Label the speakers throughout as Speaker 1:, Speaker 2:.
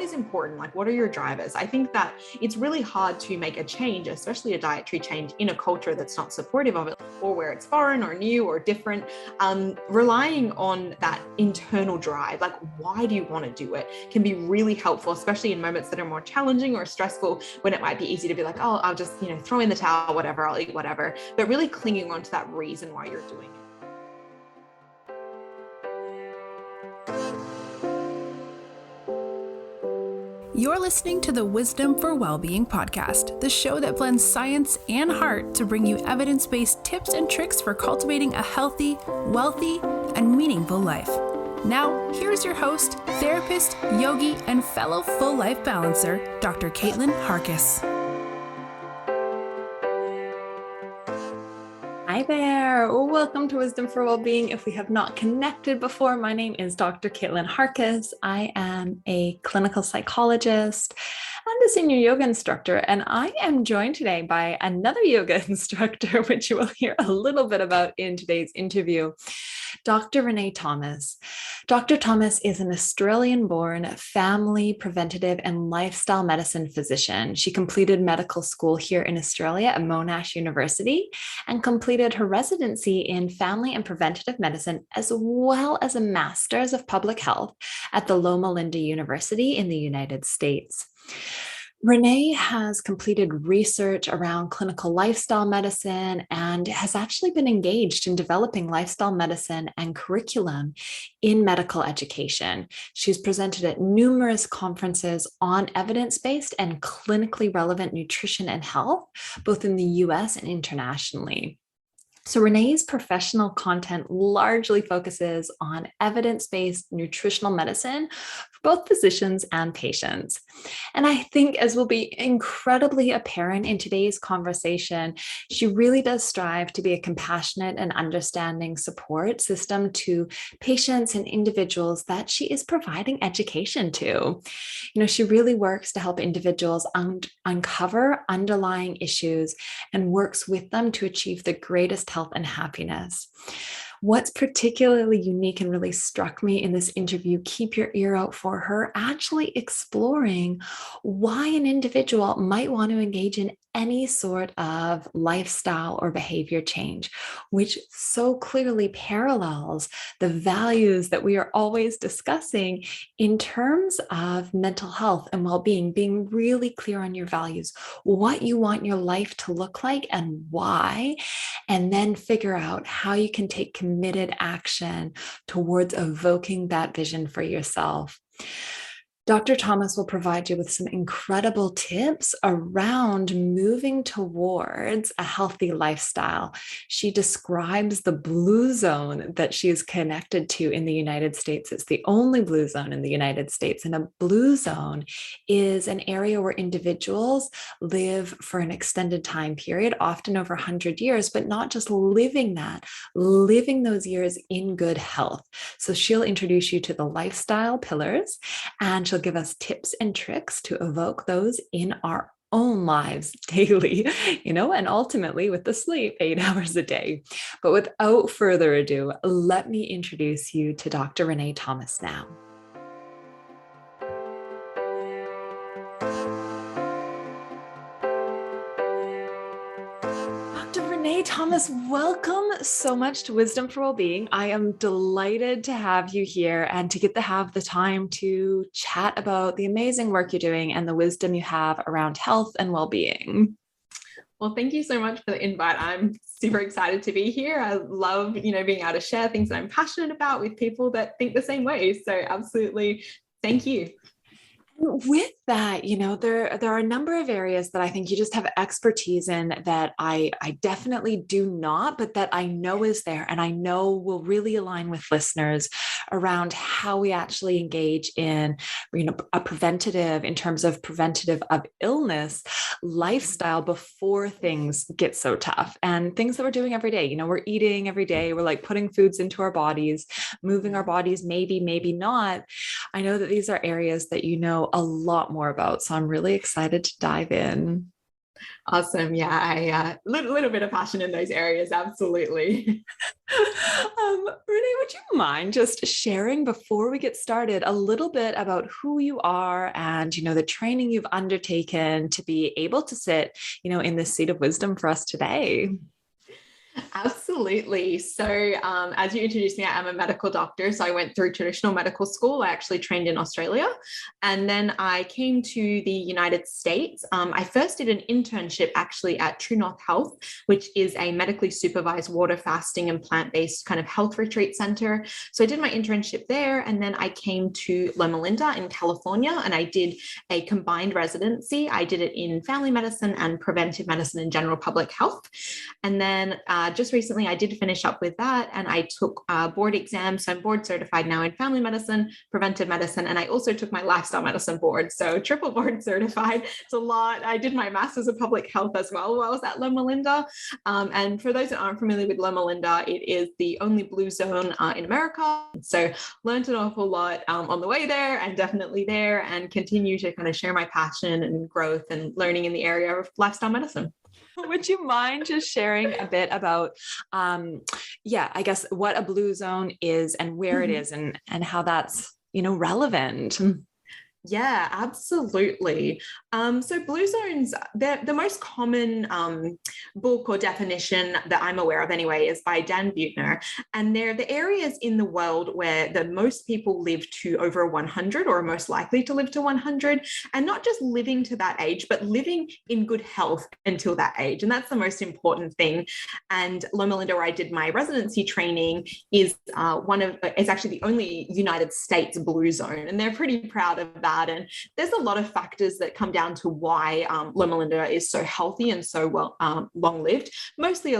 Speaker 1: is important? Like, what are your drivers? I think that it's really hard to make a change, especially a dietary change, in a culture that's not supportive of it, or where it's foreign or new or different. Relying on that internal drive, like, why do you want to do it, can be really helpful, especially in moments that are more challenging or stressful, when it might be easy to be like, oh, I'll just, throw in the towel, whatever, I'll eat whatever. But really clinging on to that reason why you're doing it.
Speaker 2: You're listening to the Wisdom for Wellbeing podcast, the show that blends science and heart to bring you evidence-based tips and tricks for cultivating a healthy, wealthy, and meaningful life. Now, here's your host, therapist, yogi, and fellow full life balancer, Dr. Caitlin Harkis.
Speaker 3: Hi there. Welcome to Wisdom for Wellbeing. If we have not connected before, my name is Dr. Caitlin Harkis. I am a clinical psychologist and a senior yoga instructor, and I am joined today by another yoga instructor, which you will hear a little bit about in today's interview, Dr. Renae Thomas. Dr. Thomas is an Australian-born family, preventative, and lifestyle medicine physician. She completed medical school here in Australia at Monash University and completed her residency in family and preventative medicine, as well as a master's of public health at the Loma Linda University in the United States. Renae has completed research around clinical lifestyle medicine and has actually been engaged in developing lifestyle medicine and curriculum in medical education. She's presented at numerous conferences on evidence-based and clinically relevant nutrition and health, both in the US and internationally. So Renae's professional content largely focuses on evidence-based nutritional medicine for both physicians and patients. And I think, as will be incredibly apparent in today's conversation, she really does strive to be a compassionate and understanding support system to patients and individuals that she is providing education to. She really works to help individuals uncover underlying issues and works with them to achieve the greatest health and happiness. What's particularly unique and really struck me in this interview, keep your ear out for her, actually exploring why an individual might want to engage in any sort of lifestyle or behavior change, which so clearly parallels the values that we are always discussing in terms of mental health and well-being, being really clear on your values, what you want your life to look like and why, and then figure out how you can take committed action towards evoking that vision for yourself. Dr. Thomas will provide you with some incredible tips around moving towards a healthy lifestyle. She describes the blue zone that she is connected to in the United States. It's the only blue zone in the United States. And a blue zone is an area where individuals live for an extended time period, often over 100 years, but not just living those years in good health. So she'll introduce you to the lifestyle pillars, and she'll give us tips and tricks to evoke those in our own lives daily, and ultimately with the sleep 8 hours a day. But without further ado, let me introduce you to Dr. Renae Thomas now. Thomas, welcome so much to Wisdom for Wellbeing. I am delighted to have you here and to get to have the time to chat about the amazing work you're doing and the wisdom you have around health and well-being.
Speaker 1: Well, thank you so much for the invite. I'm super excited to be here. I love, being able to share things that I'm passionate about with people that think the same way. So absolutely, thank you.
Speaker 3: With that, there are a number of areas that I think you just have expertise in that I definitely do not, but that I know is there and I know will really align with listeners around how we actually engage in, a preventative, in terms of preventative of illness lifestyle before things get so tough, and things that we're doing every day. We're eating every day. We're like putting foods into our bodies, moving our bodies, maybe not. I know that these are areas that a lot more about. So I'm really excited to dive in.
Speaker 1: Awesome. Yeah, I little bit of passion in those areas. Absolutely.
Speaker 3: Renae, would you mind just sharing before we get started a little bit about who you are and, the training you've undertaken to be able to sit, in this seat of wisdom for us today?
Speaker 1: Absolutely. So, as you introduced me, I am a medical doctor. So I went through traditional medical school. I actually trained in Australia. And then I came to the United States. I first did an internship actually at True North Health, which is a medically supervised water fasting and plant-based kind of health retreat center. So I did my internship there. And then I came to Loma Linda in California, and I did a combined residency. I did it in family medicine and preventive medicine and general public health. And then just recently, I did finish up with that, and I took board exams. So I'm board certified now in family medicine, preventive medicine, and I also took my lifestyle medicine board. So triple board certified. It's a lot. I did my master's of public health as well while I was at Loma Linda. And for those that aren't familiar with Loma Linda, it is the only blue zone in America. So learned an awful lot on the way there, and definitely there, and continue to kind of share my passion and growth and learning in the area of lifestyle medicine.
Speaker 3: Would you mind just sharing a bit about, I guess what a blue zone is and where it is and how that's, relevant?
Speaker 1: Yeah, absolutely. So blue zones, the most common book or definition that I'm aware of anyway is by Dan Buettner. And they're the areas in the world where the most people live to over 100 or are most likely to live to 100, and not just living to that age, but living in good health until that age. And that's the most important thing. And Loma Linda, where I did my residency training, is it's actually the only United States blue zone. And they're pretty proud of that. And there's a lot of factors that come down to why Loma Linda is so healthy and so well long-lived. Mostly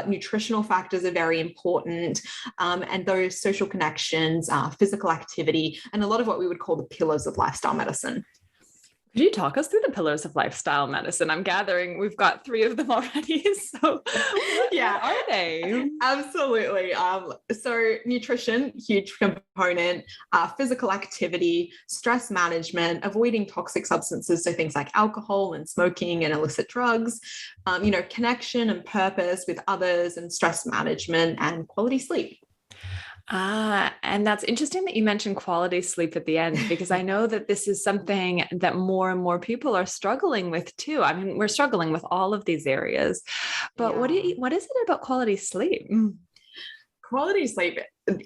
Speaker 1: nutritional factors are very important, and those social connections, physical activity, and a lot of what we would call the pillars of lifestyle medicine.
Speaker 3: Could you talk us through the pillars of lifestyle medicine? I'm gathering we've got 3 of them already. So what are they?
Speaker 1: Absolutely. So nutrition, huge component, physical activity, stress management, avoiding toxic substances. So things like alcohol and smoking and illicit drugs, connection and purpose with others, and stress management and quality sleep.
Speaker 3: And that's interesting that you mentioned quality sleep at the end, because I know that this is something that more and more people are struggling with too. I mean, we're struggling with all of these areas, but what is it about quality sleep?
Speaker 1: Quality sleep,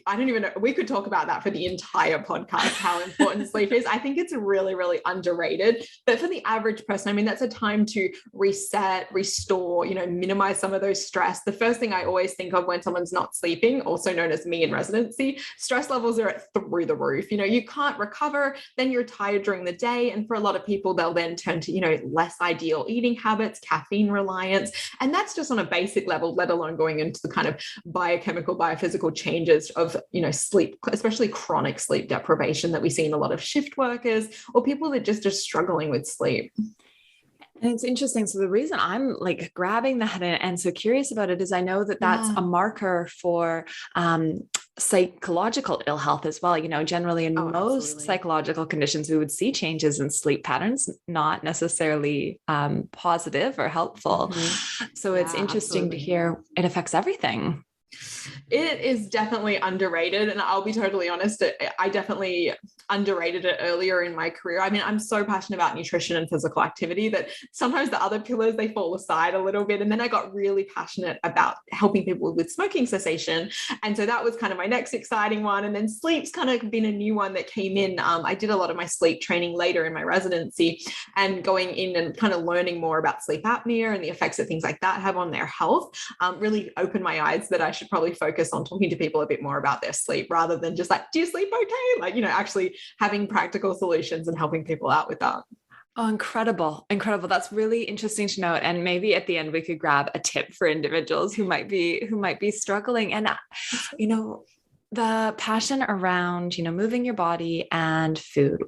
Speaker 1: I don't even know. We could talk about that for the entire podcast, how important sleep is. I think it's really, really underrated. But for the average person, I mean, that's a time to reset, restore, minimize some of those stress. The first thing I always think of when someone's not sleeping, also known as me in residency, stress levels are through the roof. You can't recover, then you're tired during the day. And for a lot of people, they'll then turn to, less ideal eating habits, caffeine reliance. And that's just on a basic level, let alone going into the kind of biochemical, biophysical changes of sleep, especially chronic sleep deprivation that we see in a lot of shift workers or people that just are struggling with sleep.
Speaker 3: And it's interesting. So the reason I'm grabbing that and so curious about it is I know that that's a marker for psychological ill health as well. Generally in most psychological conditions, we would see changes in sleep patterns, not necessarily positive or helpful. So it's interesting to hear it affects everything.
Speaker 1: It is definitely underrated. And I'll be totally honest, I definitely underrated it earlier in my career. I mean, I'm so passionate about nutrition and physical activity that sometimes the other pillars, they fall aside a little bit. And then I got really passionate about helping people with smoking cessation. And so that was kind of my next exciting one. And then sleep's kind of been a new one that came in. I did a lot of my sleep training later in my residency, and going in and kind of learning more about sleep apnea and the effects that things like that have on their health really opened my eyes that I should probably focus on talking to people a bit more about their sleep rather than just do you sleep okay? Actually having practical solutions and helping people out with that.
Speaker 3: Oh, incredible. Incredible. That's really interesting to note. And maybe at the end, we could grab a tip for individuals who might be struggling. And, the passion around, moving your body and food.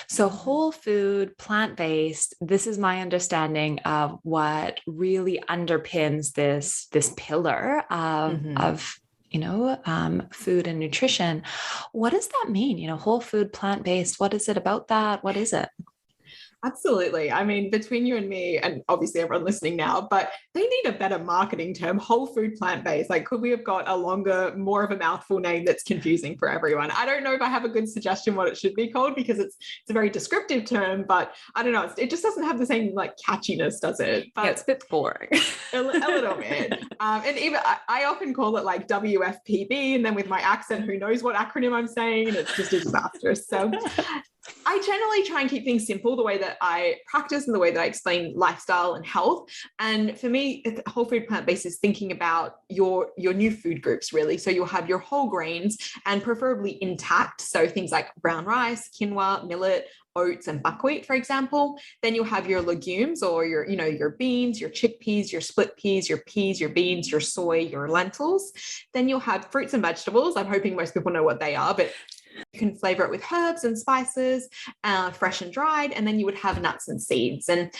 Speaker 3: So whole food, plant-based, this is my understanding of what really underpins this pillar of food and nutrition. What does that mean? Whole food, plant-based, what is it about that? What is it?
Speaker 1: Absolutely. I mean, between you and me, and obviously everyone listening now, but they need a better marketing term, whole food plant-based. Like, could we have got a longer, more of a mouthful name that's confusing for everyone? I don't know if I have a good suggestion what it should be called, because it's a very descriptive term, but I don't know. It just doesn't have the same like catchiness, does it? But
Speaker 3: yeah, it's a bit boring.
Speaker 1: a little bit. And even I often call it like WFPB, and then with my accent, who knows what acronym I'm saying, and it's just a disaster. So I generally try and keep things simple, the way that I practice and the way that I explain lifestyle and health. And for me, whole food plant-based is thinking about your new food groups, really. So you'll have your whole grains and preferably intact. So things like brown rice, quinoa, millet, oats, and buckwheat, for example. Then you'll have your legumes, or your beans, your chickpeas, your split peas, your peas, your beans, your soy, your lentils. Then you'll have fruits and vegetables. I'm hoping most people know what they are, but you can flavor it with herbs and spices, fresh and dried, and then you would have nuts and seeds. And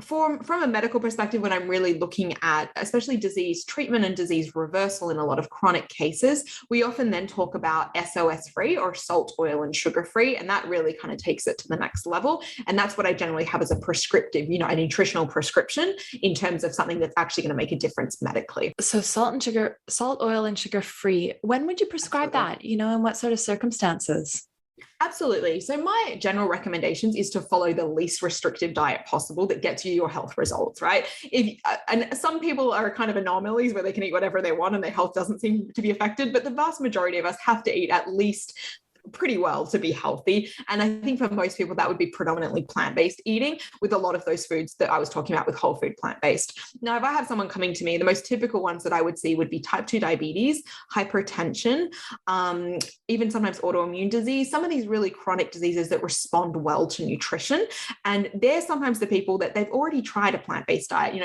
Speaker 1: from a medical perspective, when I'm really looking at especially disease treatment and disease reversal in a lot of chronic cases, we often then talk about SOS-free or salt, oil, and sugar-free, and that really kind of takes it to the next level. And that's what I generally have as a prescriptive, a nutritional prescription in terms of something that's actually going to make a difference medically.
Speaker 3: So salt, oil, and sugar-free. When would you prescribe that? In what sort of circumstances?
Speaker 1: Absolutely. So my general recommendations is to follow the least restrictive diet possible that gets you your health results, right? And some people are kind of anomalies where they can eat whatever they want and their health doesn't seem to be affected, but the vast majority of us have to eat at least pretty well to be healthy. And I think for most people, that would be predominantly plant-based eating, with a lot of those foods that I was talking about with whole food plant-based. Now, if I have someone coming to me, the most typical ones that I would see would be type 2 diabetes, hypertension, even sometimes autoimmune disease, some of these really chronic diseases that respond well to nutrition. And they're sometimes the people that they've already tried a plant-based diet.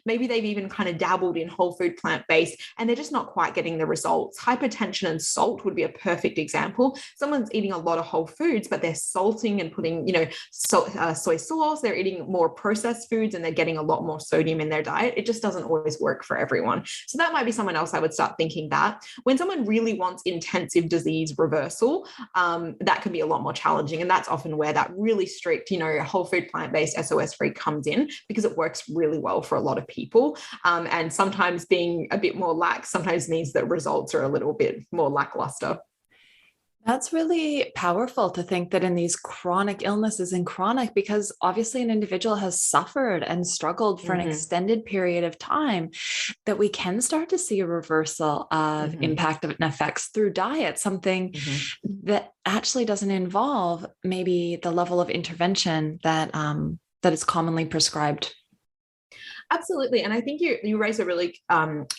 Speaker 1: Maybe they've even kind of dabbled in whole food plant-based, and they're just not quite getting the results. Hypertension and salt would be a perfect example. Someone's eating a lot of whole foods, but they're salting and putting, soy sauce. They're eating more processed foods, and they're getting a lot more sodium in their diet. It just doesn't always work for everyone. So that might be someone else I would start thinking that. When someone really wants intensive disease reversal, that can be a lot more challenging. And that's often where that really strict, whole food plant-based SOS-free comes in, because it works really well for a lot of people. And sometimes being a bit more lax sometimes means that results are a little bit more lackluster.
Speaker 3: That's really powerful to think that in these chronic illnesses, because obviously an individual has suffered and struggled for an extended period of time, that we can start to see a reversal of impact and effects through diet, something that actually doesn't involve maybe the level of intervention that is commonly prescribed.
Speaker 1: Absolutely. And I think you raise a really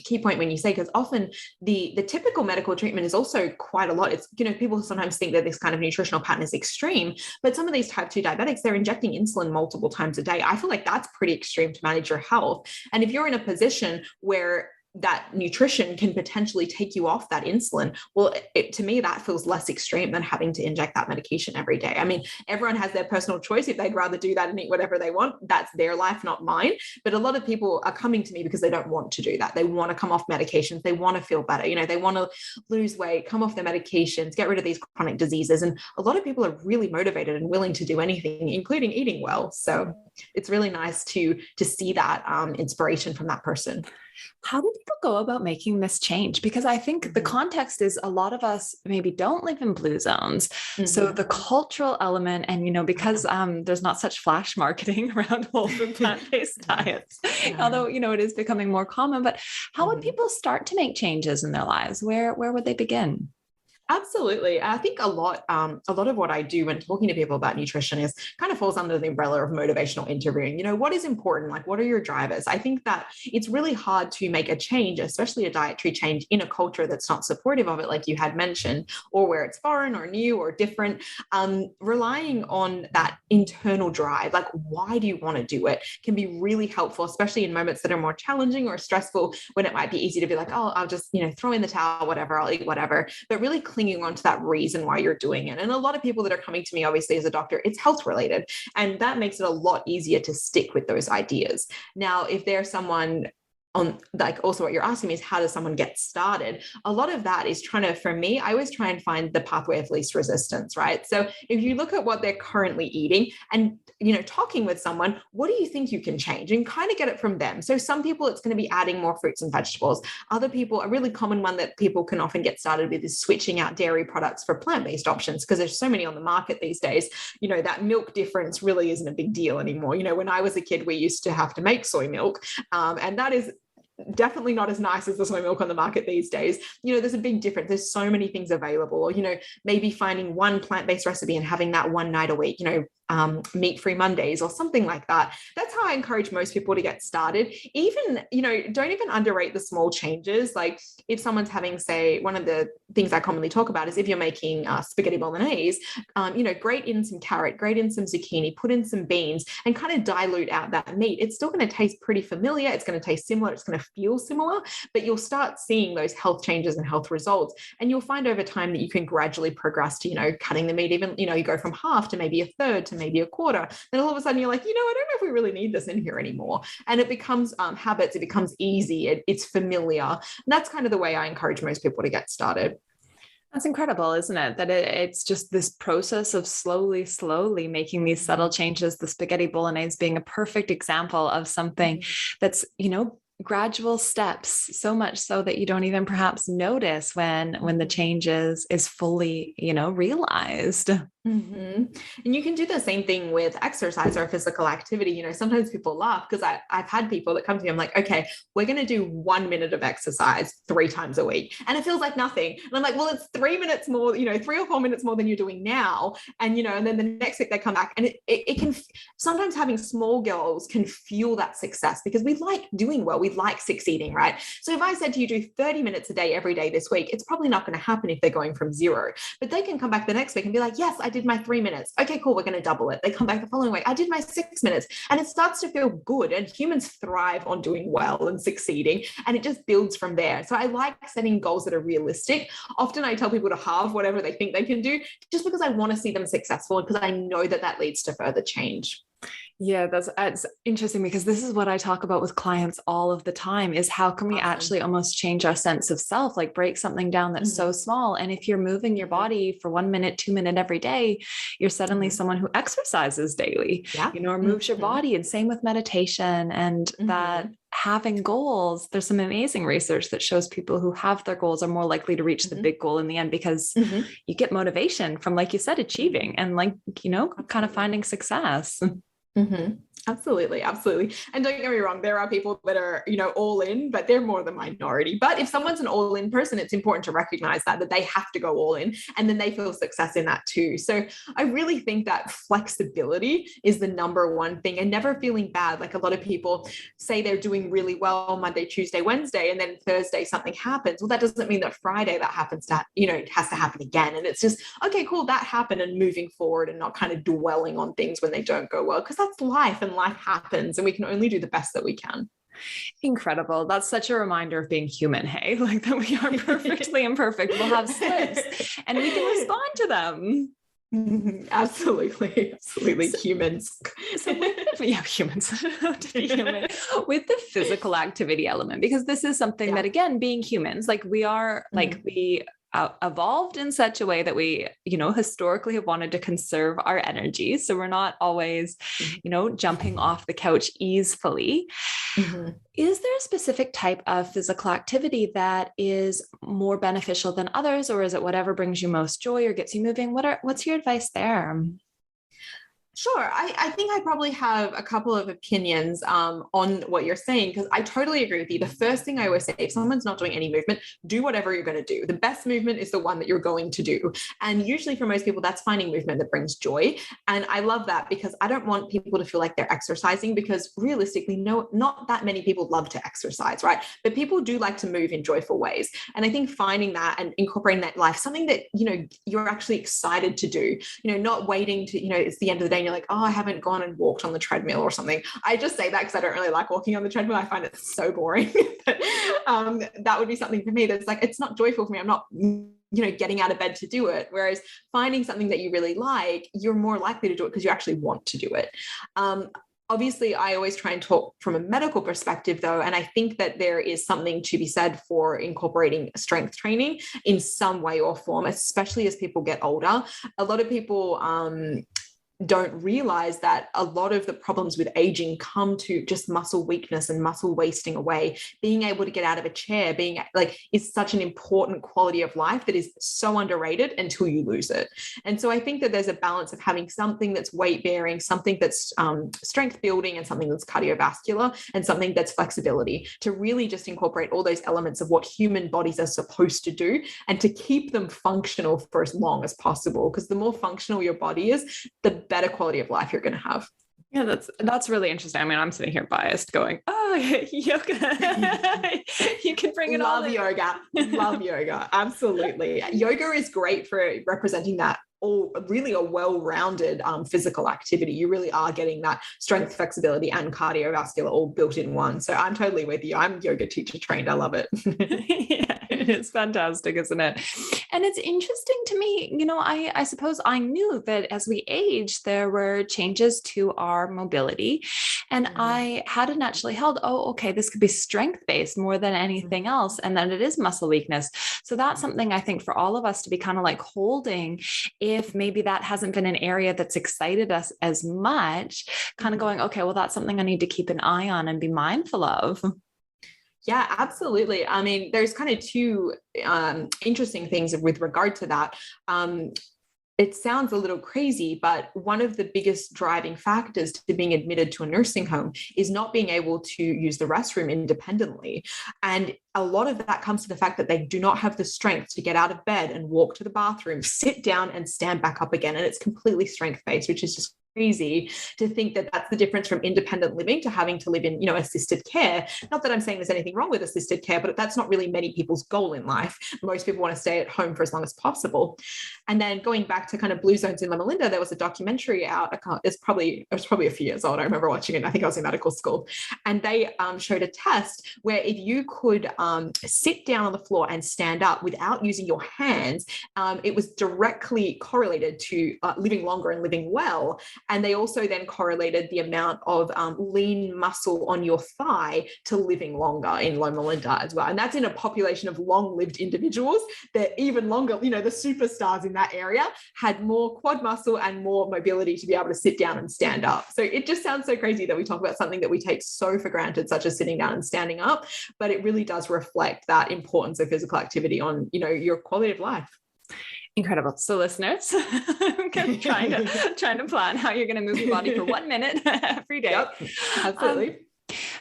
Speaker 1: key point when you say, because often the typical medical treatment is also quite a lot. It's, people sometimes think that this kind of nutritional pattern is extreme, but some of these type 2 diabetics, they're injecting insulin multiple times a day. I feel like that's pretty extreme to manage your health. And if you're in a position where that nutrition can potentially take you off that insulin, well, to me, that feels less extreme than having to inject that medication every day. I mean, everyone has their personal choice. If they'd rather do that and eat whatever they want, that's their life, not mine. But a lot of people are coming to me because they don't want to do that. They want to come off medications. They want to feel better. They want to lose weight, come off their medications, get rid of these chronic diseases. And a lot of people are really motivated and willing to do anything, including eating well. So it's really nice to see that inspiration from that person.
Speaker 3: How do people go about making this change? Because I think the context is a lot of us maybe don't live in blue zones. So the cultural element, and, because there's not such flash marketing around whole food plant-based diets, although, it is becoming more common, but how would people start to make changes in their lives? Where would they begin?
Speaker 1: Absolutely. I think a lot of what I do when talking to people about nutrition is kind of falls under the umbrella of motivational interviewing. What is important? Like, what are your drivers? I think that it's really hard to make a change, especially a dietary change, in a culture that's not supportive of it, like you had mentioned, or where it's foreign or new or different. Relying on that internal drive, like, why do you want to do it, can be really helpful, especially in moments that are more challenging or stressful, when it might be easy to be like, oh, I'll just, throw in the towel, whatever, I'll eat whatever. But really clinging on to that reason why you're doing it. And a lot of people that are coming to me, obviously, as a doctor, it's health related. And that makes it a lot easier to stick with those ideas. Now, if there's someone on like also what you're asking me is how does someone get started? A lot of that is for me, I always try and find the pathway of least resistance, right? So if you look at what they're currently eating and, talking with someone, what do you think you can change, and kind of get it from them? So some people, it's going to be adding more fruits and vegetables. Other people, a really common one that people can often get started with is switching out dairy products for plant-based options, because there's so many on the market these days. That milk difference really isn't a big deal anymore. When I was a kid, we used to have to make soy milk, and that is definitely not as nice as the soy milk on the market these days. There's a big difference. There's so many things available, or, maybe finding one plant-based recipe and having that one night a week, meat-free Mondays or something like that. That's how I encourage most people to get started. Even, don't even underrate the small changes. Like if someone's having, say, one of the things I commonly talk about is if you're making spaghetti bolognese, grate in some carrot, grate in some zucchini, put in some beans, and kind of dilute out that meat. It's still going to taste pretty familiar. It's going to taste similar. It's going to feel similar, but you'll start seeing those health changes and health results. And you'll find over time that you can gradually progress to, cutting the meat, even, you go from half to maybe a third to maybe a quarter. Then all of a sudden you're like, I don't know if we really need this in here anymore. And it becomes habits. It becomes easy. It's familiar. And that's kind of the way I encourage most people to get started.
Speaker 3: That's incredible, isn't it? That it's just this process of slowly making these subtle changes, the spaghetti bolognese being a perfect example of something that's, gradual steps, so much so that you don't even perhaps notice when the change is fully, realized.
Speaker 1: Mm-hmm. And you can do the same thing with exercise or physical activity. Sometimes people laugh because I've had people that come to me. I'm like, okay, we're going to do 1 minute of exercise 3 times a week. And it feels like nothing. And I'm like, well, it's 3 minutes more, 3 or 4 minutes more than you're doing now. And, and then the next week they come back, and it can, sometimes having small goals can fuel that success, because we like doing well. We like succeeding, right? So if I said to you, do 30 minutes a day, every day this week, it's probably not going to happen if they're going from 0, but they can come back the next week and be like, yes, I did my 3 minutes. Okay, cool. We're going to double it. They come back the following week. I did my 6 minutes, and it starts to feel good. And humans thrive on doing well and succeeding, and it just builds from there. So I like setting goals that are realistic. Often I tell people to halve whatever they think they can do, just because I want to see them successful, and because I know that leads to further change.
Speaker 3: Yeah, that's interesting, because this is what I talk about with clients all of the time, is how can we actually almost change our sense of self, like break something down that's so small. And if you're moving your body for 1 minute, 2 minutes every day, you're suddenly someone who exercises daily, or moves your body. And same with meditation, and that having goals. There's some amazing research that shows people who have their goals are more likely to reach the big goal in the end, because you get motivation from, like you said, achieving and kind of finding success.
Speaker 1: Mm-hmm. Absolutely. And don't get me wrong, there are people that are, all in, but they're more the minority. But if someone's an all-in person, it's important to recognize that they have to go all in, and then they feel success in that too. So I really think that flexibility is the number one thing, and never feeling bad. Like a lot of people say they're doing really well Monday, Tuesday, Wednesday, and then Thursday something happens. Well, that doesn't mean that Friday that happens to, it has to happen again. And it's just, okay, cool, that happened, and moving forward and not kind of dwelling on things when they don't go well, because that's life, and life happens, and we can only do the best that we can.
Speaker 3: Incredible. That's such a reminder of being human, hey? Like that we are perfectly imperfect. We'll have slips and we can respond to them.
Speaker 1: Absolutely. Humans.
Speaker 3: Humans. To be human. With the physical activity element, because this is something that, again, being humans, like we are, like we evolved in such a way that we, historically have wanted to conserve our energy. So we're not always, jumping off the couch easily. Is there a specific type of physical activity that is more beneficial than others, or is it whatever brings you most joy or gets you moving? What's your advice there?
Speaker 1: Sure. I think I probably have a couple of opinions on what you're saying, because I totally agree with you. The first thing I always say, if someone's not doing any movement, do whatever you're going to do. The best movement is the one that you're going to do. And usually for most people, that's finding movement that brings joy. And I love that, because I don't want people to feel like they're exercising, because realistically, not that many people love to exercise, right? But people do like to move in joyful ways. And I think finding that and incorporating that life, something that, you're actually excited to do, not waiting to, it's the end of the day and you're like, oh, I haven't gone and walked on the treadmill or something. I just say that because I don't really like walking on the treadmill. I find it so boring. But, that would be something for me that's like, it's not joyful for me. I'm not, getting out of bed to do it. Whereas finding something that you really like, you're more likely to do it because you actually want to do it. Obviously, I always try and talk from a medical perspective, though, and I think that there is something to be said for incorporating strength training in some way or form, especially as people get older. A lot of people don't realize that a lot of the problems with aging come to just muscle weakness and muscle wasting away. Being able to get out of a chair, is such an important quality of life that is so underrated until you lose it. And so I think that there's a balance of having something that's weight bearing, something that's strength building, and something that's cardiovascular, and something that's flexibility, to really just incorporate all those elements of what human bodies are supposed to do and to keep them functional for as long as possible. Because the more functional your body is, the better quality of life you're going to have.
Speaker 3: Yeah, that's really interesting. I mean, I'm sitting here biased going, oh, yoga. You can bring it all.
Speaker 1: Love yoga. Absolutely. Yoga is great for representing that really a well-rounded physical activity. You really are getting that strength, flexibility, and cardiovascular all built in one. So I'm totally with you. I'm yoga teacher trained. I love it.
Speaker 3: Yeah, it's fantastic, isn't it? And it's interesting to me, I suppose I knew that as we age, there were changes to our mobility. And I hadn't actually held, okay, this could be strength-based more than anything else. And then it is muscle weakness. So that's something I think for all of us to be kind of like holding, if maybe that hasn't been an area that's excited us as much, kind of going, okay, well, that's something I need to keep an eye on and be mindful of.
Speaker 1: Yeah, absolutely. I mean, there's kind of two interesting things with regard to that. It sounds a little crazy, but one of the biggest driving factors to being admitted to a nursing home is not being able to use the restroom independently. And a lot of that comes to the fact that they do not have the strength to get out of bed and walk to the bathroom, sit down and stand back up again. And it's completely strength-based, which is just crazy to think that that's the difference from independent living to having to live in, assisted care. Not that I'm saying there's anything wrong with assisted care, but that's not really many people's goal in life. Most people want to stay at home for as long as possible. And then going back to kind of blue zones in Loma Linda, there was a documentary out. It was probably a few years old. I remember watching it. I think I was in medical school, and they showed a test where if you could sit down on the floor and stand up without using your hands, it was directly correlated to living longer and living well. And they also then correlated the amount of lean muscle on your thigh to living longer in Loma Linda as well. And that's in a population of long-lived individuals that even longer, the superstars in that area had more quad muscle and more mobility to be able to sit down and stand up. So it just sounds so crazy that we talk about something that we take so for granted, such as sitting down and standing up, but it really does reflect that importance of physical activity on, your quality of life.
Speaker 3: Incredible. So listeners, I'm trying to plan how you're going to move your body for 1 minute every day.
Speaker 1: Yep, absolutely.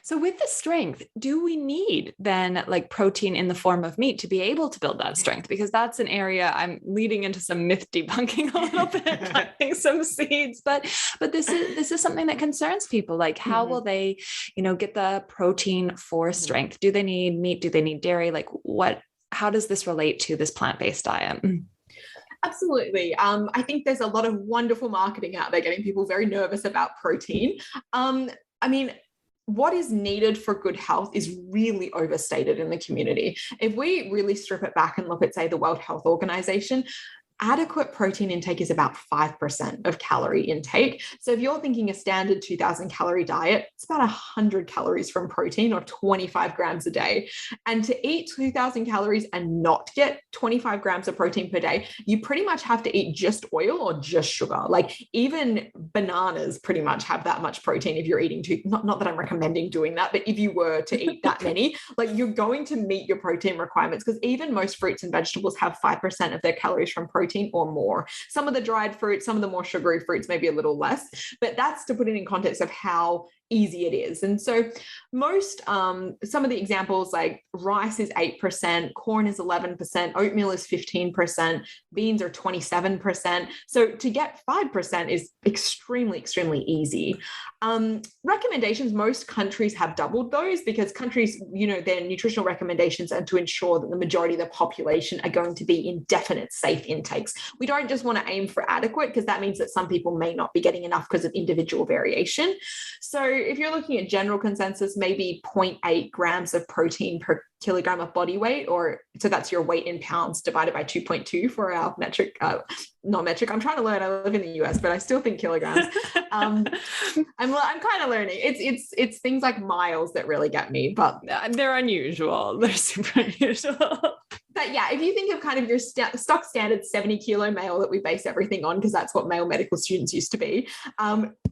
Speaker 3: So with the strength, do we need then like protein in the form of meat to be able to build that strength? Because that's an area I'm leading into some myth debunking a little bit, planting some seeds, but this is something that concerns people. Like how will they, get the protein for strength? Do they need meat? Do they need dairy? Like how does this relate to this plant-based diet?
Speaker 1: Absolutely. I think there's a lot of wonderful marketing out there getting people very nervous about protein. What is needed for good health is really overstated in the community. If we really strip it back and look at, say, the World Health Organization, adequate protein intake is about 5% of calorie intake. So if you're thinking a standard 2,000 calorie diet, it's about 100 calories from protein or 25 grams a day. And to eat 2,000 calories and not get 25 grams of protein per day, you pretty much have to eat just oil or just sugar. Like even bananas pretty much have that much protein if you're eating not that I'm recommending doing that, but if you were to eat that many, like you're going to meet your protein requirements, because even most fruits and vegetables have 5% of their calories from protein or more. Some of the dried fruits, some of the more sugary fruits, maybe a little less, but that's to put it in context of how easy it is. And so most, some of the examples like rice is 8%, corn is 11%, oatmeal is 15%, beans are 27%. So to get 5% is extremely, extremely easy. Recommendations, most countries have doubled those because countries, their nutritional recommendations are to ensure that the majority of the population are going to be in definite safe intakes. We don't just want to aim for adequate because that means that some people may not be getting enough because of individual variation. So if you're looking at general consensus, maybe 0.8 grams of protein per kilogram of body weight, or so that's your weight in pounds divided by 2.2 for our metric, not metric. I'm trying to learn. I live in the US, but I still think kilograms. I'm kind of learning. It's things like miles that really get me, but
Speaker 3: they're unusual. They're super unusual.
Speaker 1: But yeah, if you think of kind of your stock standard 70 kilo male that we base everything on, because that's what male medical students used to be.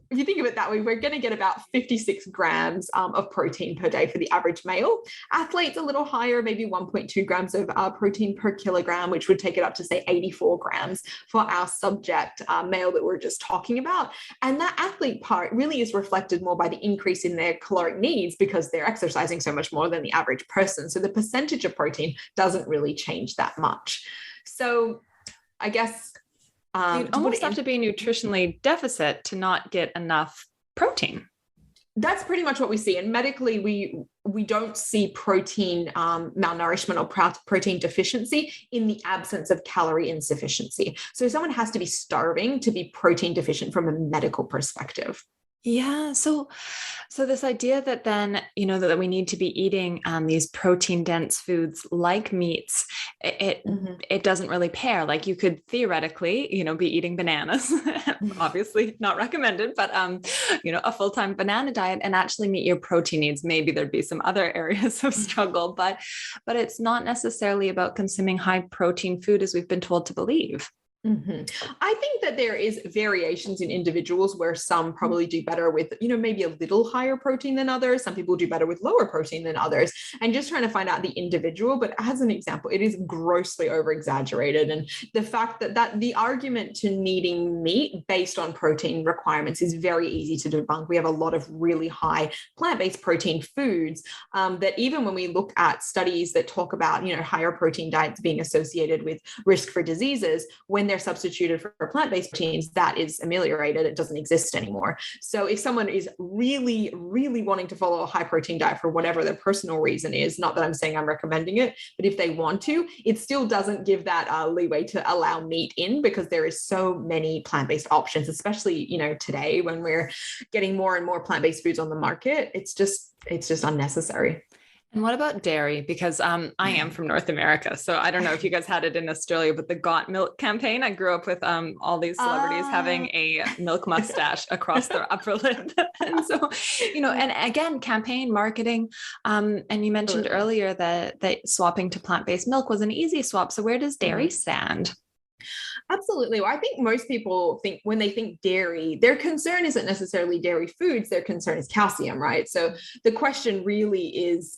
Speaker 1: If you think of it that way, we're going to get about 56 grams of protein per day for the average male. Athletes a little higher, maybe 1.2 grams of protein per kilogram, which would take it up to say 84 grams for our subject male that we're just talking about. And that athlete part really is reflected more by the increase in their caloric needs because they're exercising so much more than the average person. So the percentage of protein doesn't really change that much. So I guess
Speaker 3: you'd almost have to be nutritionally deficit to not get enough protein.
Speaker 1: That's pretty much what we see. And medically, we don't see protein malnourishment or protein deficiency in the absence of calorie insufficiency. So someone has to be starving to be protein deficient from a medical perspective.
Speaker 3: Yeah. So this idea that then, that we need to be eating these protein dense foods like meats, it doesn't really pair. Like you could theoretically, be eating bananas, obviously not recommended, but, a full-time banana diet and actually meet your protein needs. Maybe there'd be some other areas of struggle, but it's not necessarily about consuming high protein food as we've been told to believe.
Speaker 1: Mm-hmm. I think that there is variations in individuals where some probably do better with, maybe a little higher protein than others. Some people do better with lower protein than others, and just trying to find out the individual. But as an example, it is grossly over exaggerated. And the fact that the argument to needing meat based on protein requirements is very easy to debunk. We have a lot of really high plant-based protein foods that even when we look at studies that talk about, higher protein diets being associated with risk for diseases, when they're substituted for plant-based proteins, that is ameliorated. It doesn't exist anymore. So if someone is really, really wanting to follow a high protein diet for whatever their personal reason is, not that I'm saying I'm recommending it, but if they want to, it still doesn't give that leeway to allow meat in, because there is so many plant-based options, especially, today when we're getting more and more plant-based foods on the market. It's just unnecessary.
Speaker 3: And what about dairy? Because I am from North America, so I don't know if you guys had it in Australia, but the Got Milk campaign, I grew up with all these celebrities having a milk mustache across their upper lip. And so, and again, campaign marketing. And you mentioned earlier that swapping to plant-based milk was an easy swap. So where does dairy stand?
Speaker 1: Absolutely. Well, I think most people think when they think dairy, their concern isn't necessarily dairy foods. Their concern is calcium, right? So the question really is,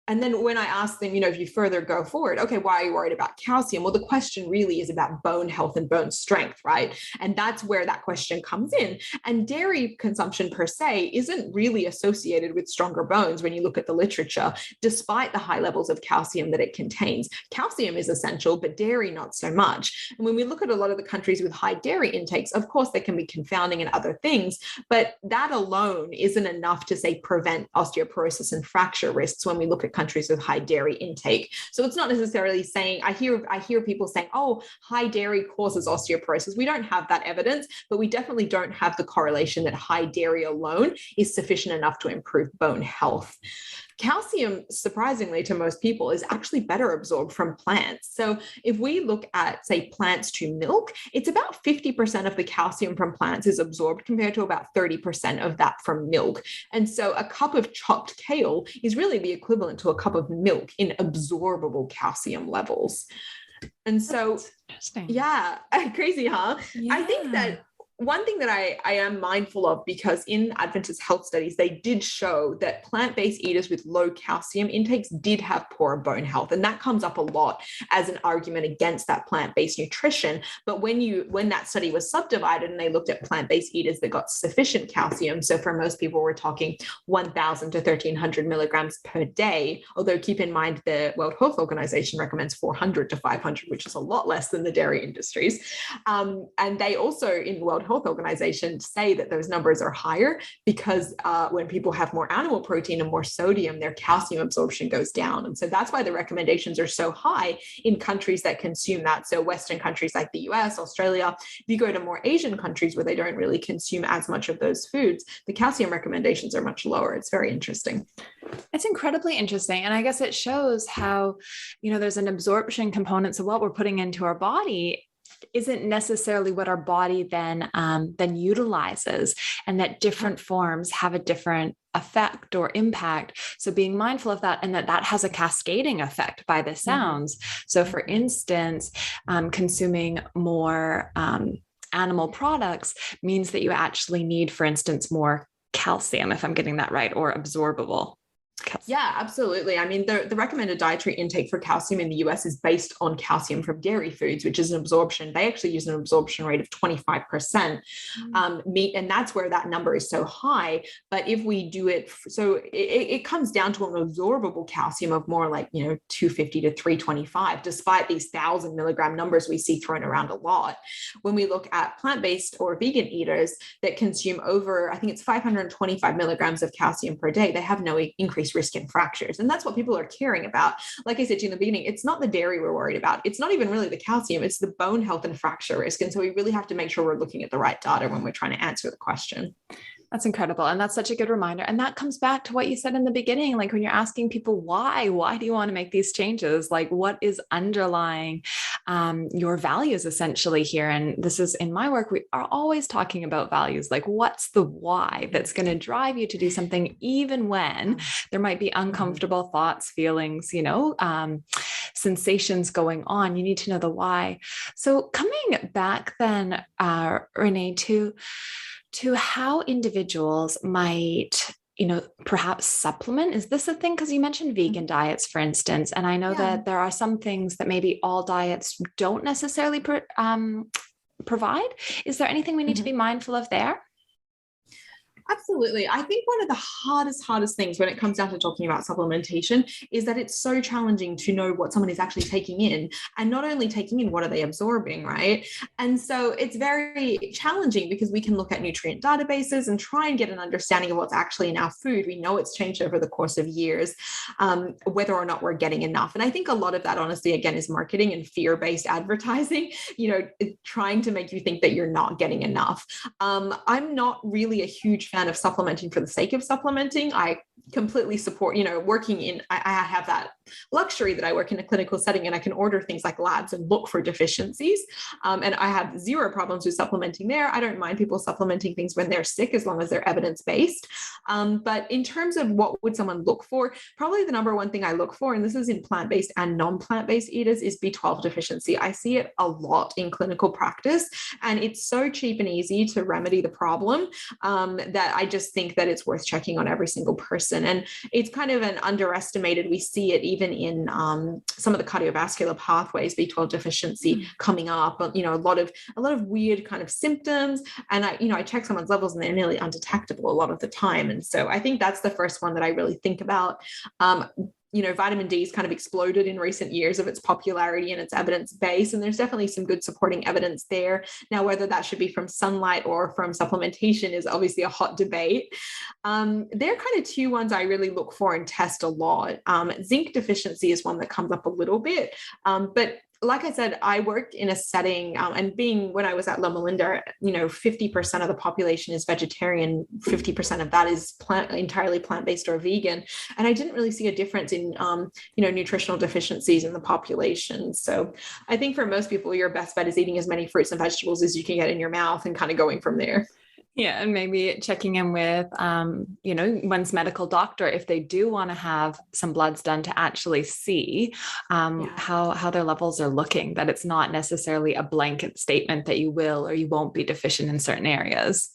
Speaker 1: and then when I ask them, if you further go forward, okay, why are you worried about calcium? Well, the question really is about bone health and bone strength, right? And that's where that question comes in. And dairy consumption per se isn't really associated with stronger bones when you look at the literature, despite the high levels of calcium that it contains. Calcium is essential, but dairy not so much. And when we look at a lot of the countries with high dairy intakes, of course, they can be confounding and other things, but that alone isn't enough to say prevent osteoporosis and fracture risks when we look at countries with high dairy intake. So it's not necessarily saying, I hear people saying, oh, high dairy causes osteoporosis. We don't have that evidence, but we definitely don't have the correlation that high dairy alone is sufficient enough to improve bone health. Calcium, surprisingly to most people, is actually better absorbed from plants. So if we look at, say, plants to milk, it's about 50% of the calcium from plants is absorbed compared to about 30% of that from milk. And so a cup of chopped kale is really the equivalent to a cup of milk in absorbable calcium levels. And so,
Speaker 3: that's interesting.
Speaker 1: Yeah, crazy, huh?
Speaker 3: Yeah.
Speaker 1: I think that one thing that I am mindful of, because in Adventist health studies, they did show that plant-based eaters with low calcium intakes did have poorer bone health. And that comes up a lot as an argument against that plant-based nutrition. But when that study was subdivided and they looked at plant-based eaters that got sufficient calcium, so for most people, we're talking 1,000 to 1,300 milligrams per day, although keep in mind the World Health Organization recommends 400 to 500, which is a lot less than the dairy industries. And they also, in World Health Organization say that those numbers are higher because when people have more animal protein and more sodium, their calcium absorption goes down. And so that's why the recommendations are so high in countries that consume that. So Western countries like the US, Australia. If you go to more Asian countries where they don't really consume as much of those foods, the calcium recommendations are much lower. It's very interesting.
Speaker 3: It's incredibly interesting. And I guess it shows how, there's an absorption component. So what we're putting into our body isn't necessarily what our body then utilizes, and that different forms have a different effect or impact. So being mindful of that, and that has a cascading effect by the sounds. So for instance, consuming more animal products means that you actually need, for instance, more calcium, if I'm getting that right, or absorbable.
Speaker 1: Yeah, absolutely. I mean, the recommended dietary intake for calcium in the US is based on calcium from dairy foods, which is an absorption. They actually use an absorption rate of 25% meat, and that's where that number is so high. But if we do it, so it comes down to an absorbable calcium of more like, 250 to 325, despite these 1,000 milligram numbers we see thrown around a lot. When we look at plant-based or vegan eaters that consume over, I think it's 525 milligrams of calcium per day, they have no increased risk in fractures. And that's what people are caring about. Like I said to you in the beginning, it's not the dairy we're worried about. It's not even really the calcium, it's the bone health and fracture risk. And so we really have to make sure we're looking at the right data when we're trying to answer the question.
Speaker 3: That's incredible. And that's such a good reminder. And that comes back to what you said in the beginning, like when you're asking people, why do you want to make these changes? Like what is underlying your values essentially here? And this is in my work, we are always talking about values. Like what's the why that's going to drive you to do something, even when there might be uncomfortable thoughts, feelings, sensations going on. You need to know the why. So coming back then, Renae, to how individuals might, perhaps supplement. Is this a thing? Because you mentioned vegan diets, for instance, and I know that there are some things that maybe all diets don't necessarily provide. Is there anything we need to be mindful of there?
Speaker 1: Absolutely. I think one of the hardest things when it comes down to talking about supplementation is that it's so challenging to know what someone is actually taking in, and not only taking in, what are they absorbing, right? And so it's very challenging because we can look at nutrient databases and try and get an understanding of what's actually in our food. We know it's changed over the course of years, whether or not we're getting enough. And I think a lot of that, honestly, again, is marketing and fear-based advertising, trying to make you think that you're not getting enough. I'm not really a huge fan of supplementing for the sake of supplementing. I completely support, working in, I have that luxury that I work in a clinical setting and I can order things like labs and look for deficiencies. And I have zero problems with supplementing there. I don't mind people supplementing things when they're sick, as long as they're evidence-based. But in terms of what would someone look for, probably the number one thing I look for, and this is in plant-based and non-plant-based eaters, is B12 deficiency. I see it a lot in clinical practice, and it's so cheap and easy to remedy the problem that I just think that it's worth checking on every single person. And it's kind of an underestimated, we see it even in some of the cardiovascular pathways, B12 deficiency coming up, a lot of weird kind of symptoms. And I check someone's levels and they're nearly undetectable a lot of the time. And so I think that's the first one that I really think about. Vitamin D has kind of exploded in recent years of its popularity and its evidence base. And there's definitely some good supporting evidence there. Now, whether that should be from sunlight or from supplementation is obviously a hot debate. There are kind of two ones I really look for and test a lot. Zinc deficiency is one that comes up a little bit, but like I said, I worked in a setting and when I was at Loma Linda, 50% of the population is vegetarian, 50% of that is entirely plant-based or vegan. And I didn't really see a difference in, nutritional deficiencies in the population. So I think for most people, your best bet is eating as many fruits and vegetables as you can get in your mouth and kind of going from there.
Speaker 3: Yeah. And maybe checking in with, one's medical doctor, if they do want to have some bloods done to actually see how their levels are looking, that it's not necessarily a blanket statement that you will or you won't be deficient in certain areas.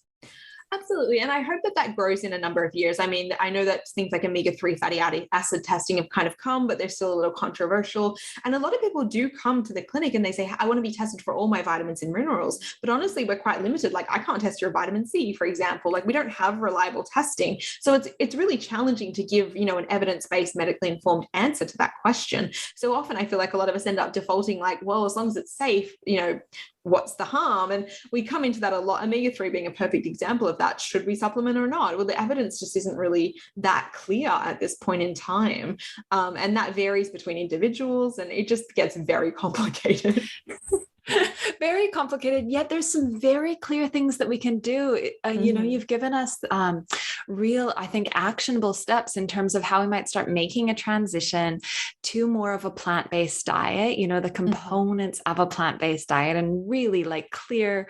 Speaker 1: Absolutely. And I hope that grows in a number of years. I mean, I know that things like omega-3 fatty acid testing have kind of come, but they're still a little controversial. And a lot of people do come to the clinic and they say, I want to be tested for all my vitamins and minerals. But honestly, we're quite limited. Like I can't test your vitamin C, for example. Like we don't have reliable testing. So it's really challenging to give, an evidence-based, medically informed answer to that question. So often I feel like a lot of us end up defaulting like, well, as long as it's safe, what's the harm? And we come into that a lot, omega-3 being a perfect example of that. Should we supplement or not? Well, the evidence just isn't really that clear at this point in time. And that varies between individuals, and it just gets very complicated.
Speaker 3: Very complicated, yet there's some very clear things that we can do. You've given us real, I think, actionable steps in terms of how we might start making a transition to more of a plant-based diet, the components of a plant-based diet, and really like clear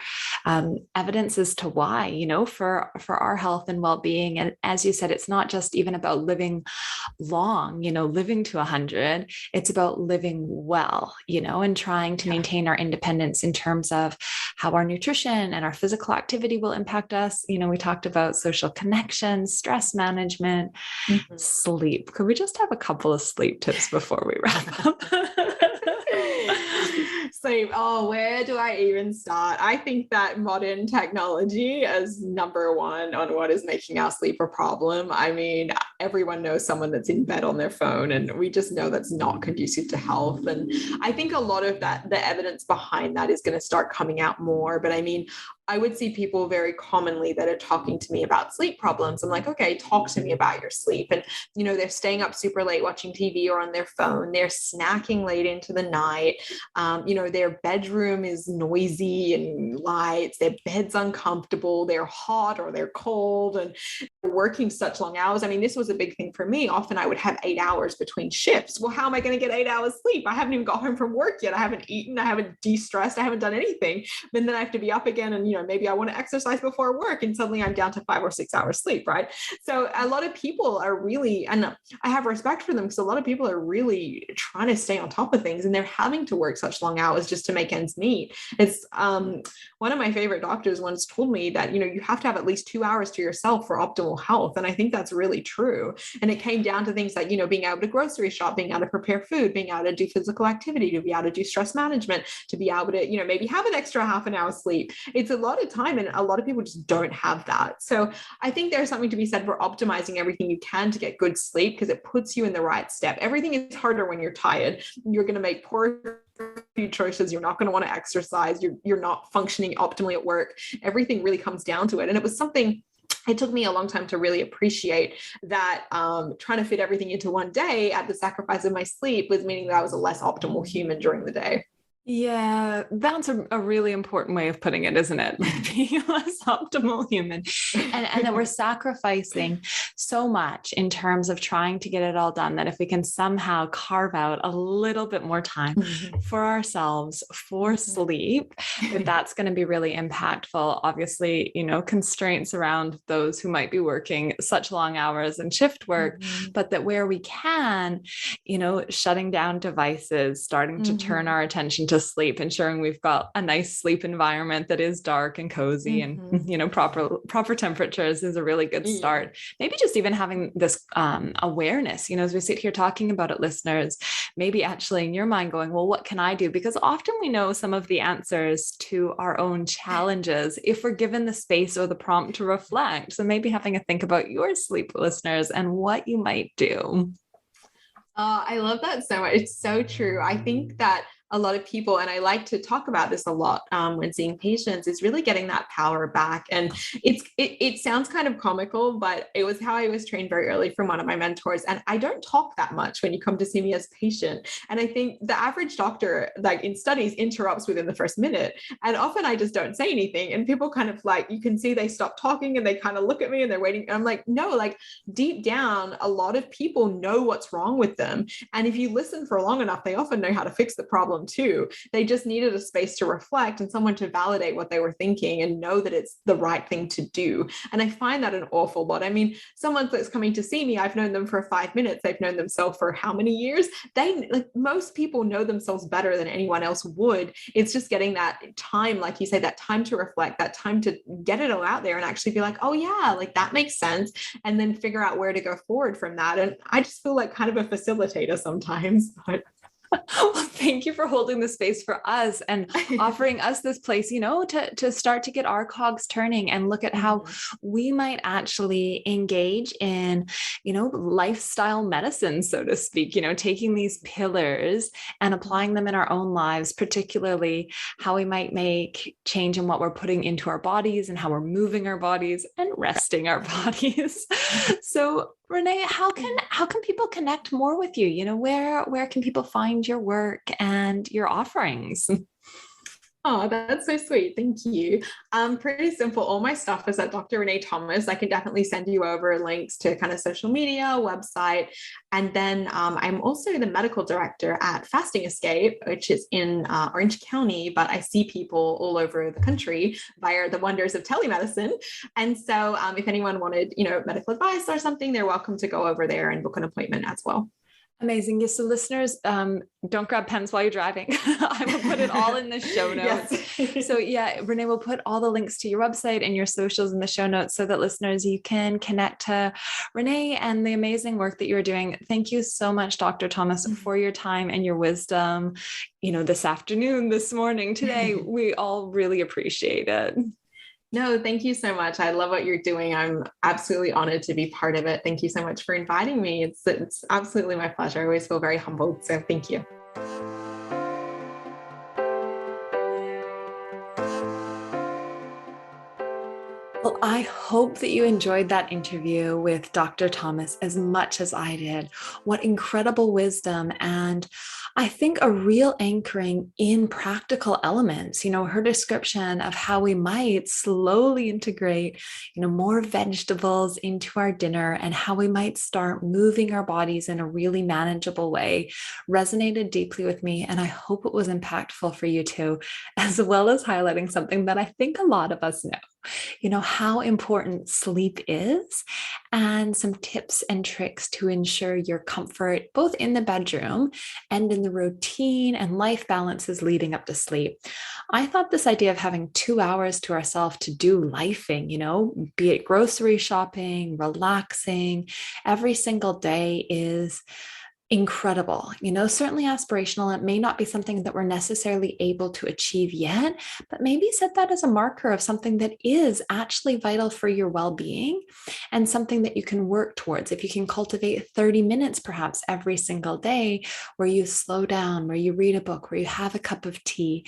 Speaker 3: evidence as to why, for our health and well-being. And as you said, it's not just even about living long, living to 100. It's about living well, and trying to maintain our independence in terms of how our nutrition and our physical activity will impact us. We talked about social connections, stress management, sleep. Could we just have a couple of sleep tips before we wrap up?
Speaker 1: Sleep. Oh, where do I even start? I think that modern technology is number one on what is making our sleep a problem. I mean, everyone knows someone that's in bed on their phone, and we just know that's not conducive to health. And I think a lot of that, the evidence behind that is going to start coming out more. But I mean, I would see people very commonly that are talking to me about sleep problems. I'm like, okay, talk to me about your sleep. And, they're staying up super late watching TV or on their phone. They're snacking late into the night. Their bedroom is noisy and lights. Their bed's uncomfortable. They're hot or they're cold, and working such long hours. I mean, this was a big thing for me. Often I would have 8 hours between shifts. Well, how am I going to get 8 hours sleep? I haven't even got home from work yet. I haven't eaten. I haven't de-stressed. I haven't done anything. And then I have to be up again. And, maybe I want to exercise before work, and suddenly I'm down to 5 or 6 hours sleep. Right. So a lot of people are really, and I have respect for them, because a lot of people are really trying to stay on top of things, and they're having to work such long hours just to make ends meet. It's one of my favorite doctors once told me that, you have to have at least 2 hours to yourself for optimal health. And I think that's really true. And it came down to things like, being able to grocery shop, being able to prepare food, being able to do physical activity, to be able to do stress management, to be able to, maybe have an extra half an hour sleep. It's a lot of time, and a lot of people just don't have that. So I think there's something to be said for optimizing everything you can to get good sleep, because it puts you in the right step. Everything is harder when you're tired. You're going to make poor choices. You're not going to want to exercise. You're not functioning optimally at work. Everything really comes down to it. And it was something, it took me a long time to really appreciate that trying to fit everything into one day at the sacrifice of my sleep was meaning that I was a less optimal human during the day.
Speaker 3: Yeah, that's a really important way of putting it, isn't it? Like being a less optimal human. And that we're sacrificing so much in terms of trying to get it all done, that if we can somehow carve out a little bit more time for ourselves, for sleep, that's going to be really impactful. Obviously, constraints around those who might be working such long hours and shift work, but that where we can, shutting down devices, starting to turn our attention to sleep, ensuring we've got a nice sleep environment that is dark and cozy and proper temperatures is a really good start. Maybe just even having this awareness, as we sit here talking about it, listeners, maybe actually in your mind going, well, what can I do? Because often we know some of the answers to our own challenges if we're given the space or the prompt to reflect. So maybe having a think about your sleep, listeners, and what you might do.
Speaker 1: I love that so much. It's so true. I think that a lot of people, and I like to talk about this a lot when seeing patients, is really getting that power back. And it sounds kind of comical, but it was how I was trained very early from one of my mentors. And I don't talk that much when you come to see me as a patient. And I think the average doctor, like in studies, interrupts within the first minute. And often I just don't say anything. And people kind of like, you can see they stop talking and they kind of look at me and they're waiting. And I'm like, no, like deep down, a lot of people know what's wrong with them. And if you listen for long enough, they often know how to fix the problem too. They just needed a space to reflect and someone to validate what they were thinking and know that it's the right thing to do. And I find that an awful lot. I mean, someone that's coming to see me, I've known them for 5 minutes. They've known themselves for how many years? Most people know themselves better than anyone else would. It's just getting that time, like you say, that time to reflect, that time to get it all out there and actually be like, oh yeah, like that makes sense. And then figure out where to go forward from that. And I just feel like kind of a facilitator sometimes, but
Speaker 3: Well, thank you for holding the space for us and offering us this place, to start to get our cogs turning and look at how we might actually engage in, lifestyle medicine, so to speak, taking these pillars and applying them in our own lives, particularly how we might make change in what we're putting into our bodies and how we're moving our bodies and resting our bodies. So Renae, how can people connect more with you? Where can people find your work and your offerings?
Speaker 1: Oh, that's so sweet. Thank you. Pretty simple. All my stuff is at Dr. Renae Thomas. I can definitely send you over links to kind of social media, website. And then I'm also the medical director at Fasting Escape, which is in Orange County, but I see people all over the country via the wonders of telemedicine. And so if anyone wanted, medical advice or something, they're welcome to go over there and book an appointment as well.
Speaker 3: Amazing. Yes. So listeners, don't grab pens while you're driving. I will put it all in the show notes. Yes. So yeah, Renae will put all the links to your website and your socials in the show notes so that listeners, you can connect to Renae and the amazing work that you're doing. Thank you so much, Dr. Thomas, for your time and your wisdom, this afternoon, this morning, today. We all really appreciate it.
Speaker 1: No, thank you so much. I love what you're doing. I'm absolutely honored to be part of it. Thank you so much for inviting me. It's absolutely my pleasure. I always feel very humbled. So thank you.
Speaker 3: Well, I hope that you enjoyed that interview with Dr. Thomas as much as I did. What incredible wisdom, and I think a real anchoring in practical elements. Her description of how we might slowly integrate, more vegetables into our dinner and how we might start moving our bodies in a really manageable way resonated deeply with me. And I hope it was impactful for you too, as well as highlighting something that I think a lot of us know. How important sleep is and some tips and tricks to ensure your comfort, both in the bedroom and in the routine and life balances leading up to sleep. I thought this idea of having 2 hours to ourselves to do lifing, be it grocery shopping, relaxing every single day is incredible, certainly aspirational. It may not be something that we're necessarily able to achieve yet, but maybe set that as a marker of something that is actually vital for your well-being and something that you can work towards. If you can cultivate 30 minutes, perhaps every single day, where you slow down, where you read a book, where you have a cup of tea.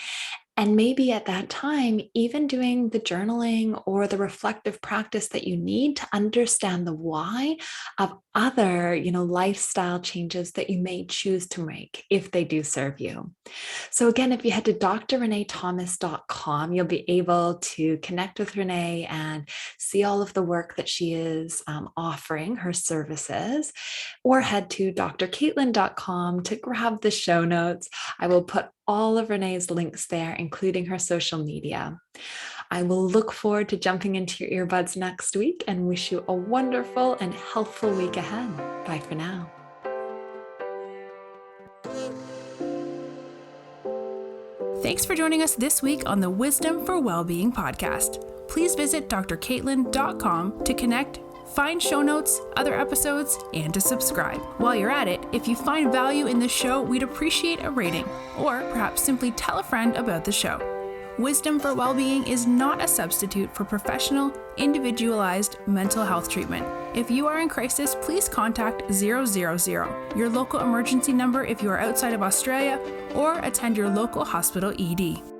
Speaker 3: And maybe at that time, even doing the journaling or the reflective practice that you need to understand the why of other, lifestyle changes that you may choose to make if they do serve you. So again, if you head to drrenaethomas.com, you'll be able to connect with Renae and see all of the work that she is offering, her services, or head to drcaitlin.com to grab the show notes. I will put all of Renae's links there, including her social media. I will look forward to jumping into your earbuds next week and wish you a wonderful and healthful week ahead. Bye for now.
Speaker 2: Thanks for joining us this week on the Wisdom for Wellbeing podcast. Please visit drcaitlin.com to connect, find show notes, other episodes, and to subscribe. While you're at it, if you find value in the show, we'd appreciate a rating, or perhaps simply tell a friend about the show. Wisdom for Wellbeing is not a substitute for professional, individualized mental health treatment. If you are in crisis, please contact 000, your local emergency number if you are outside of Australia, or attend your local hospital ED.